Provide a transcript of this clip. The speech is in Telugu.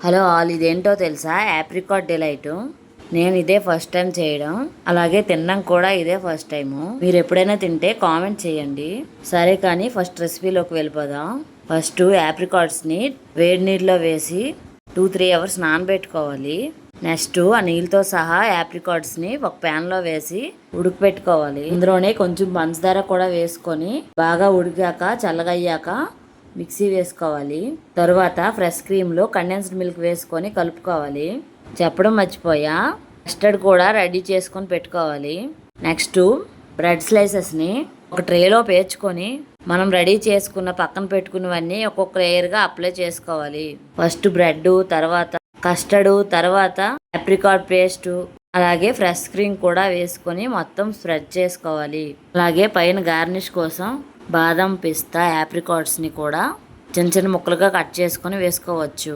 హలో ఆల్, ఇదేంటో తెలుసా? Apricot delight. నేను ఇదే ఫస్ట్ టైం చేయడం, అలాగే తినడం కూడా ఇదే ఫస్ట్ టైము. మీరు ఎప్పుడైనా తింటే కామెంట్ చేయండి. సరే, కానీ ఫస్ట్ రెసిపీలోకి వెళ్ళిపోదాం. ఫస్ట్ ఆప్రికాట్స్ని వేడి నీళ్ళలో వేసి 2-3 అవర్స్ నానబెట్టుకోవాలి. నెక్స్ట్ ఆ నీళ్ళతో సహా ఆప్రికాట్స్ని ఒక ప్యాన్లో వేసి ఉడకపెట్టుకోవాలి. ఇందులోనే కొంచెం పంచదార కూడా వేసుకొని బాగా ఉడికాక చల్లగయ్యాక మిక్సీ వేసుకోవాలి. తరువాత ఫ్రెష్ క్రీమ్లో కండెన్స్డ్ మిల్క్ వేసుకొని కలుపుకోవాలి. చెప్పడం మర్చిపోయా, కస్టర్డ్ కూడా రెడీ చేసుకొని పెట్టుకోవాలి. నెక్స్ట్ బ్రెడ్ స్లైసెస్ని ఒక ట్రేలో పేర్చుకొని మనం రెడీ చేసుకున్న పక్కన పెట్టుకున్నవన్నీ ఒక్కొక్క లేయర్గా అప్లై చేసుకోవాలి. ఫస్ట్ బ్రెడ్, తర్వాత కస్టర్డ్, తర్వాత ఆప్రికాట్ పేస్ట్, అలాగే ఫ్రెష్ క్రీమ్ కూడా వేసుకొని మొత్తం స్ప్రెడ్ చేసుకోవాలి. అలాగే పైన గార్నిష్ కోసం బాదం, పిస్తా, ఆప్రికాట్స్ని కూడా చిన్న చిన్న ముక్కలుగా కట్ చేసుకొని వేసుకోవచ్చు.